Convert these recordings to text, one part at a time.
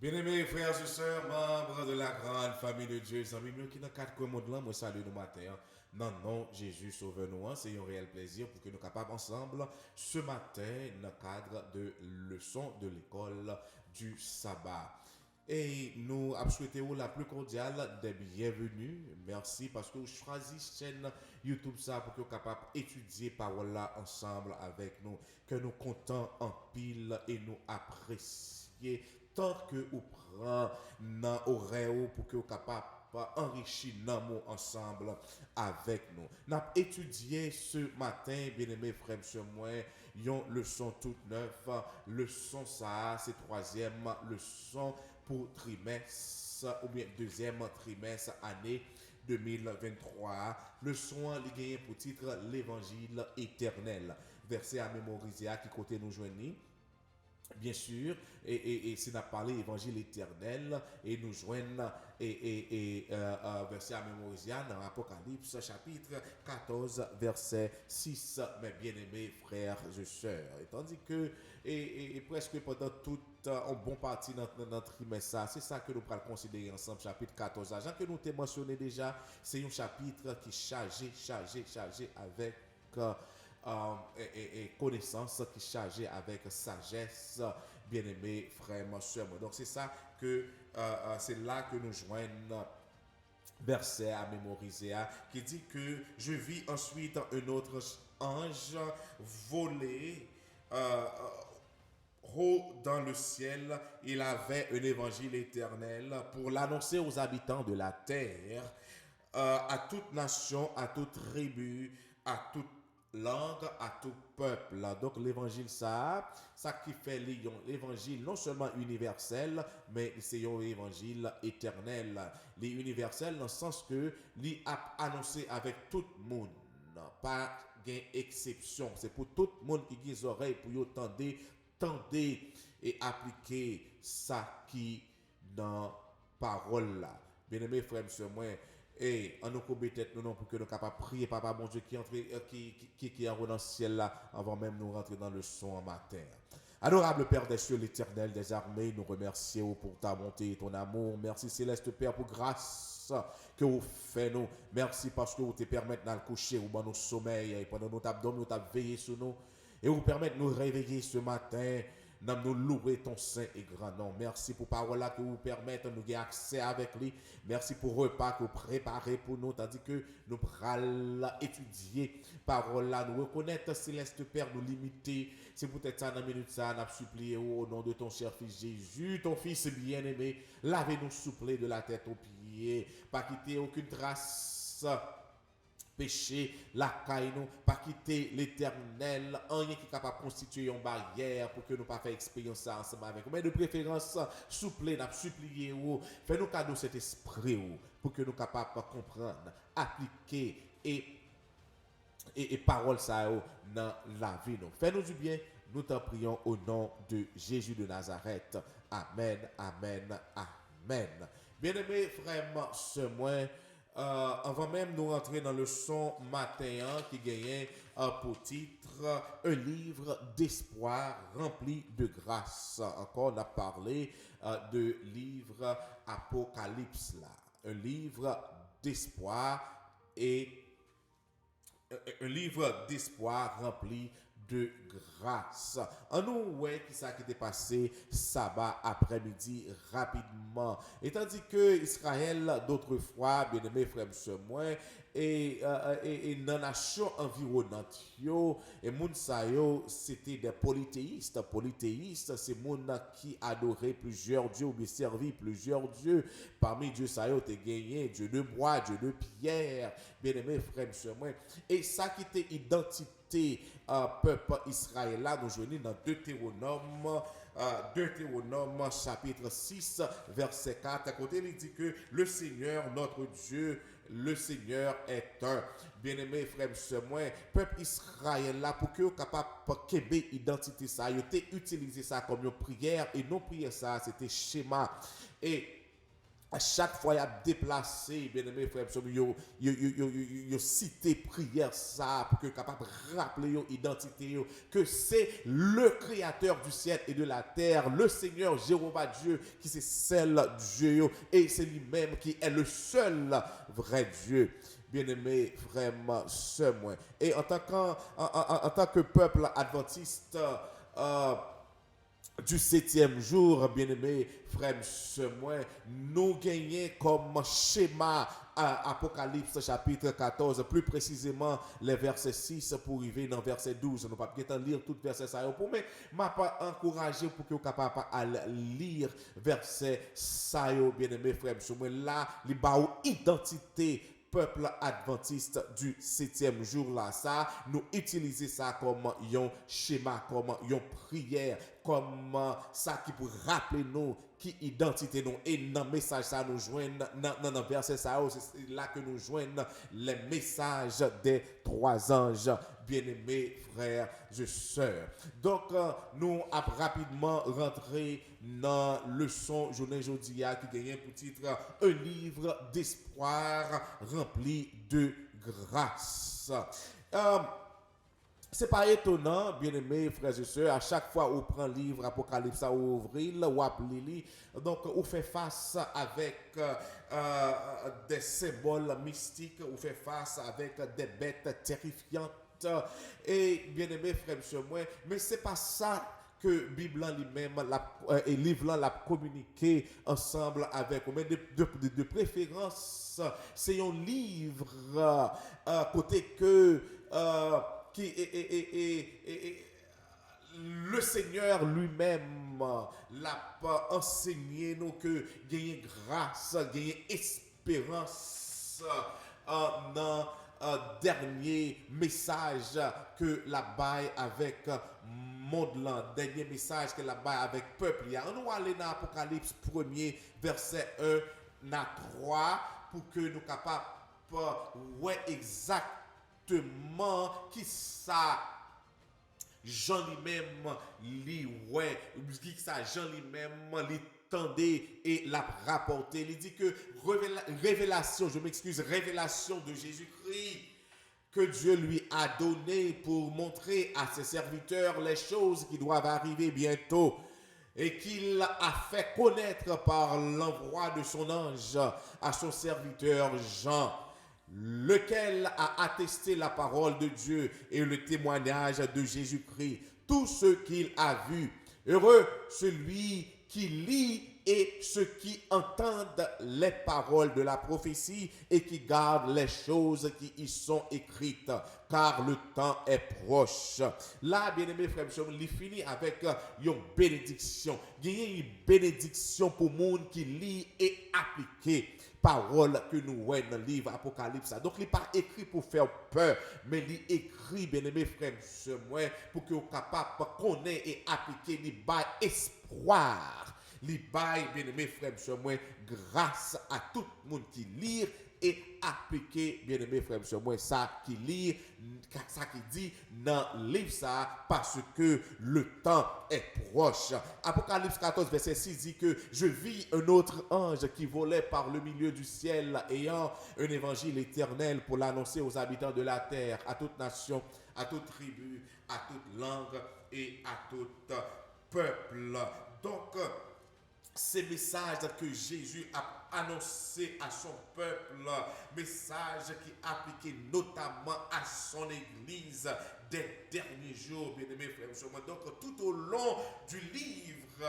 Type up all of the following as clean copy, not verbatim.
Bien-aimés frères et sœurs, membres de la grande famille de Dieu, amis nous qui dans quatre coins monde là, moi salue nous matin. Non, non, Jésus sauve-nous. C'est un réel plaisir pour que nous capables ensemble ce matin dans le cadre de leçon de l'école du sabbat. Et nous souhaitons la plus cordiale des bienvenus. Merci parce que vous choisissez chaîne YouTube ça pour que vous capable d'étudier parole là ensemble avec nous. Que nous comptons en pile et nous apprécier tant que vous prenez dans l'oreille pour que vous capable enrichir l'amour ensemble avec nous. Nous avons étudié ce matin, bien-aimés frères et moi, une leçon toute neuve. Leçon ça, c'est troisième leçon pour trimestre ou bien deuxième trimestre année 2023. Leçon li gagné pour titre l'évangile éternel. Verset à mémoriser à qui côté nous joignons. Bien sûr, et c'est n'a parlé évangile éternel, et nous joignons verset à mémoriser dans Apocalypse chapitre 14, verset 6, mes bien-aimés frères et sœurs. Et tandis que, presque pendant tout un bon parti dans notre trimestre, c'est ça que nous allons considérer ensemble, chapitre 14. Agent que nous t'ai mentionné déjà, c'est un chapitre qui est chargé avec connaissance qui est chargée avec sagesse, bien-aimés frères et sœurs. Donc c'est ça que c'est là que nous joignons verset à mémoriser qui dit que je vis ensuite un autre ange voler haut dans le ciel. Il avait un évangile éternel pour l'annoncer aux habitants de la terre, à toute nation, à toute tribu, à toute langue, à tout peuple. Donc l'évangile ça qui fait l'évangile non seulement universel, mais c'est un évangile éternel. L'universel dans le sens que l'y a annoncé avec tout le monde. Pas d'exception. C'est pour tout le monde qui a des oreilles pour y tendez et appliquer ça qui dans parole là. Bien-aimés frères et sœurs, moi, et en nous couper tête nous non pour que nous capables prier papa bon Dieu qui entre qui est en haut dans le ciel là avant même nous rentrer dans le son en matin. Adorable Père des cieux, l'éternel des armées, nous remercions pour ta bonté et ton amour. Merci Céleste Père pour grâce que vous faites nous. Merci parce que vous te permettez de nous coucher ou dans nos sommeils et pendant nos tables nous t'avons veillé sur nous et vous permettez de nous réveiller ce matin. Nous louer ton saint et grand nom. Merci pour parole là que vous permettez de nous avoir accès avec lui. Merci pour le repas que vous préparez pour nous, tandis que nous allons étudier parole là, nous reconnaître Céleste Père, nous limiter. C'est peut-être ça dans la minute ça, nous supplié au nom de ton cher fils Jésus, ton fils bien-aimé. Lavez-nous souple de la tête aux pieds, pas quitter aucune trace péché, la caille nous, pas quitter l'éternel, rien qui est capable de constituer une barrière pour que nous pas faire expérience ensemble avec vous. Mais de préférence, souple, n'a supplié ou, fais-nous cadeau cet esprit ou, pour que nous capables de comprendre, appliquer et parole ça dans la vie nous. Fais-nous du bien, nous t'en prions au nom de Jésus de Nazareth. Amen, amen, amen. Bien-aimés frères, ce mois, avant même nous rentrer dans le son matin qui gagnait pour titre un livre d'espoir rempli de grâce. Encore on a parlé de livre Apocalypse là, un livre d'espoir et un livre d'espoir rempli de grâce. En nous, ouais, qui ça qui était passé sabbat après-midi rapidement. Et tandis que Israël, d'autrefois, bien aimé frère moi, et dans la nation environnante, et moun sa yo, c'était des polythéistes. Polythéistes, c'est moun qui adorait plusieurs dieux ou bien servi plusieurs dieux. Parmi Dieu sa yo, t'es gagné Dieu de bois, Dieu de pierre, bien aimé frère moi. Et ça qui était identité peuple Israël là, nous joignons dans Deutéronome chapitre 6 verset 4 à côté il dit que le Seigneur notre Dieu le Seigneur est un. Bien-aimé frère moi peuple Israël là pour que vous capable de identité ça, vous utilisé ça comme une prière et non prière ça c'était schéma et à chaque fois, il a déplacé, bien aimé frère, il a cité prière ça pour que capable de rappeler l'identité, que c'est le créateur du ciel et de la terre, le Seigneur Jéhovah Dieu, qui c'est seul Dieu, et c'est lui-même qui est le seul vrai Dieu. Bien-aimé frère, sœur, moi. Et en tant que peuple adventiste, du septième jour, bien-aimé, frère, moi, nous gagnons comme schéma Apocalypse chapitre 14, plus précisément les versets 6 pour arriver dans verset 12. Nous ne pouvons pas lire tout verset ça pour mais m'a pas encouragé pour que vous capable de lire verset ça bien-aimé frère, moi là, il y a une identité peuple adventiste du septième jour là, ça, nous utiliser ça comme un schéma, comme une prière, comme ça qui pour rappeler nous qui identité nous et dans le message ça nous joignent dans le verset ça c'est là que nous joignent les messages des trois anges bien-aimés frères et sœurs. Donc nous avons rapidement rentré dans le leçon journée aujourd'hui qui gagne pour titre un livre d'espoir rempli de grâce. C'est pas étonnant, bien-aimés frères et sœurs, à chaque fois où on prend livre Apocalypse à ouvrir, ou à lire, donc on fait face avec des symboles mystiques, on fait face avec des bêtes terrifiantes. Et bien-aimés frères et sœurs, mais c'est pas ça que Bible lui-même et livre l'a communiqué ensemble avec nous. Mais de préférence, c'est un livre côté que qui le Seigneur lui-même l'a enseigné nous que gagner grâce, gagner espérance dans dernier message que la baille avec monde là, dernier message que la baille avec peuple. On va aller dans Apocalypse 1er verset 1 à 3 pour que nous capables ouais exactement qui ça Jean lui-même li ouais qui ça Jean lui-même li tendait et l'a rapporté. Il dit que révélation, je m'excuse, révélation de Jésus-Christ que Dieu lui a donné pour montrer à ses serviteurs les choses qui doivent arriver bientôt et qu'il a fait connaître par l'envoi de son ange à son serviteur Jean, lequel a attesté la parole de Dieu et le témoignage de Jésus-Christ. Tout ce qu'il a vu. Heureux celui qui lit et ceux qui entendent les paroles de la prophétie et qui gardent les choses qui y sont écrites, car le temps est proche. Là, bien-aimés frères, il finit avec une bénédiction. Il y a une bénédiction pour le monde qui lit et applique parole que nous voyons dans le livre Apocalypse. Donc, il n'est pas écrit pour faire peur, mais il est écrit, bien-aimés frères, pour que vous soyez capable de connaître et appliquer les espoir. Les bail, bien-aimés frères, grâce à tout le monde qui lit et appliquer, bien-aimés frères, ça qui lit, ça qui dit dans le livre ça, parce que le temps est proche. Apocalypse 14, verset 6 dit que je vis un autre ange qui volait par le milieu du ciel, ayant un évangile éternel pour l'annoncer aux habitants de la terre, à toute nation, à toute tribu, à toute langue et à tout peuple. Donc, ces messages que Jésus a annoncés à son peuple, messages qui appliquaient notamment à son église des derniers jours, bien-aimés frères et sœurs. Donc, tout au long du livre,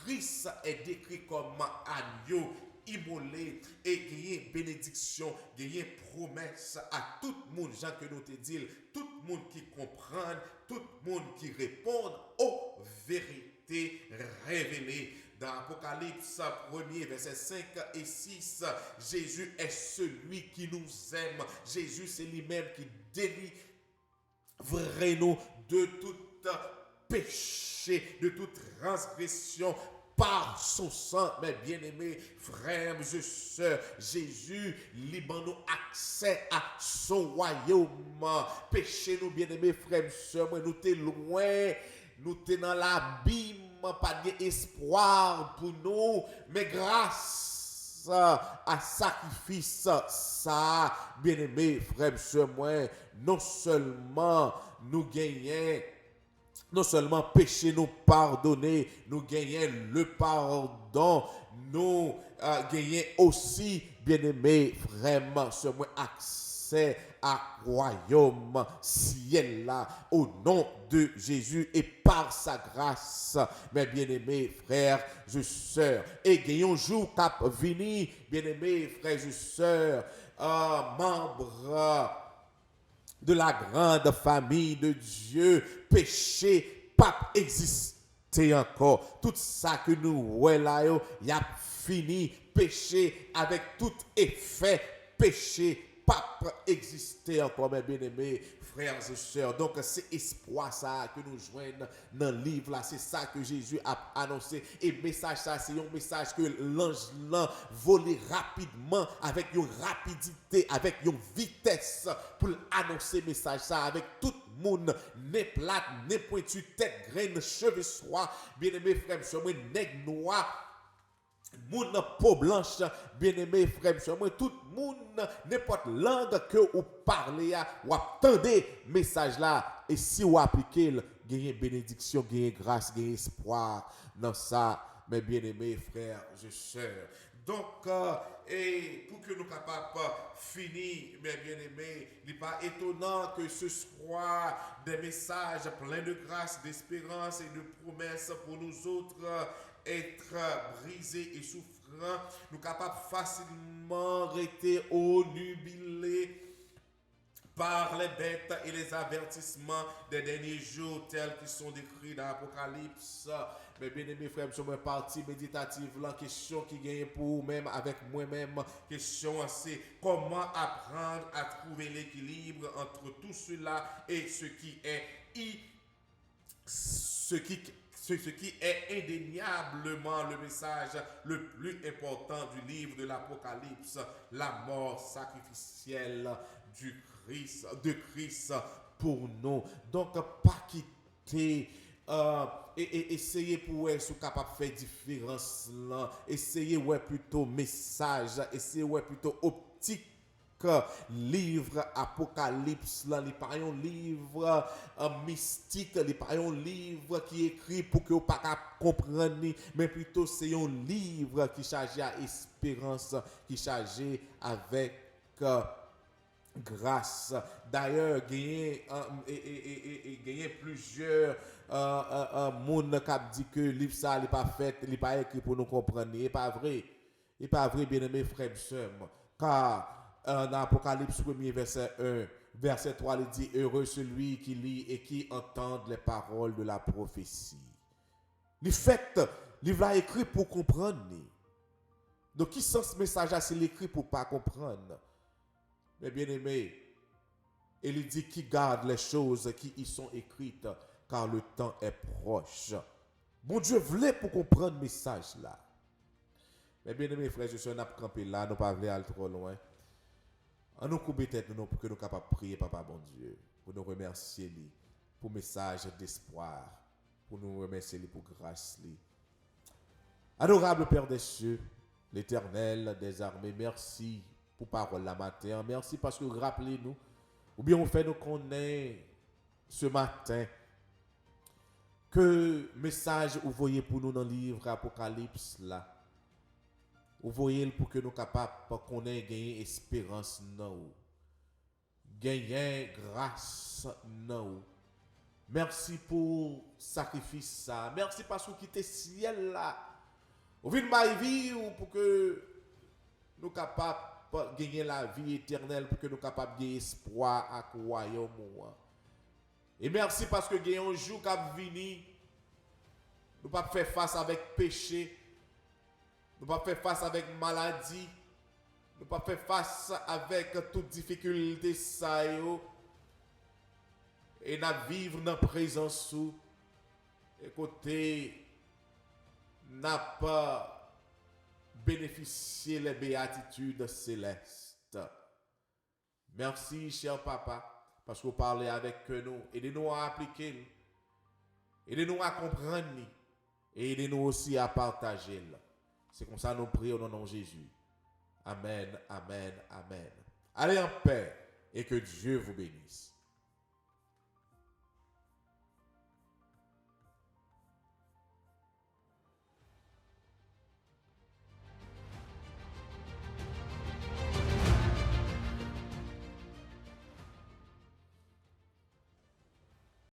Christ est décrit comme agneau immolé et gagner bénédiction, gagner promesse à tout le monde, Jean que nous te dit, tout le monde qui comprend, tout le monde qui répond aux vérités révélées. Dans Apocalypse 1er, versets 5 et 6, Jésus est celui qui nous aime. Jésus, c'est lui-même qui délivre nous de tout péché, de toute transgression par son sang, mes bien-aimés frères et sœurs. Jésus libère nous accès à son royaume. Péché nous, bien-aimés frères et sœurs, nous sommes loin, nous sommes dans l'abîme. Pas d'espoir pour nous, mais grâce à sacrifice ça, bien-aimé frère, sœur, moi, non seulement nous gagnons, non seulement péché nous pardonner, nous gagnons le pardon, nous gagnons aussi, bien-aimé frère, sœur, moi, accès à royaume ciel là au nom de Jésus et par sa grâce mes bien-aimés frères et sœurs et gagnons jour cap vini bien-aimés frères et sœurs membres de la grande famille de Dieu péché pas exister encore tout ça que nous voyons il y a fini péché avec tout effet péché pas exister encore, mes bien-aimés frères et sœurs. Donc, c'est espoir ça que nous joignons dans le livre là. C'est ça que Jésus a annoncé. Et message ça, c'est un message que l'ange l'a volé rapidement, avec une rapidité, avec une vitesse pour annoncer message ça avec tout le monde, né plate, né pointu, tête graine, cheveux soie. Bien-aimés frères et sœurs, nègre noir. Moun peau blanche, bien-aimé frère, moi tout moun n'importe langue que vous parlez ou attendez message là et si vous appliquez gagnez bénédiction, gagnez grâce, gagnez espoir dans ça mes bien-aimés frères et sœurs. Donc et pour que nous capables finir mes bien-aimés, il n'est pas étonnant que ce soit des messages pleins de grâce, d'espérance et de promesses pour nous autres être brisé et souffrant, nous capables facilement rester nubilés par les bêtes et les avertissements des derniers jours tels qu'ils sont décrits dans l'Apocalypse. Mais bien aimés frères, sur ma partie méditative, la question qui gagne pour vous-même, avec moi-même, question c'est comment apprendre à trouver l'équilibre entre tout cela et ce qui est indéniablement le message le plus important du livre de l'Apocalypse, la mort sacrificielle de Christ pour nous. Donc, pas quitter et essayez pour être capable de faire différence là. Essayez plutôt message, essayez plutôt optique. Livre Apocalypse là, il pas un livre mystique, il pas un livre qui est écrit pour que vous pas comprendre, mais plutôt c'est un livre qui chargé à espérance, qui chargé avec grâce. D'ailleurs, il y a plusieurs monde qui dit que le livre ça n'est pas fait, il n'est pas écrit pour nous comprendre. Il n'est pas vrai. Il n'est pas vrai, bien-aimés frères et sœurs. Car dans Apocalypse 1 verset 1, verset 3, il dit heureux celui qui lit et qui entend les paroles de la prophétie. Le fait, le livre est écrit pour comprendre. Donc, qui sent ce message-là, c'est l'écrit pour ne pas comprendre. Mais bien aimé, il dit qui garde les choses qui y sont écrites, car le temps est proche. Bon Dieu voulait pour comprendre ce message-là. Mais bien aimé, frères, je suis un campé là, nous ne pouvons pas aller trop loin. En nous couper tête pour que nous soyons capables de prier, Papa bon Dieu, pour nous remercier lui, pour le message d'espoir, pour nous remercier lui pour grâce. Adorable Père des cieux, l'Éternel des armées, merci pour parole la matin. Merci parce que rappelez-nous, ou bien on fait nous connaître ce matin que message vous voyez pour nous dans le livre Apocalypse là. Vous voyez pour que nous capables qu'on ait gagné espérance non. Gagner grâce non. Merci pour sacrifice ça. Merci parce que vous quittez ciel là. Vous venez ma vie pour que nous capables gagner la vie éternelle, pour que nous capables gagner espoir à royaume. Et merci parce que gagnons un jour qui va venir, nous pas faire face avec péché. Nous ne pouvons pas faire face avec maladie. Nous ne pouvons pas faire face avec toute difficulté. Et nous vivre dans la présence. Et côté, n'a pas bénéficié les béatitudes célestes. Merci, cher papa, parce que vous parlez avec nous. Aidez-nous à appliquer. Aidez-nous à comprendre. Et aidez-nous aussi à partager. C'est comme ça que nous prions au nom de Jésus. Amen, amen, amen. Allez en paix et que Dieu vous bénisse.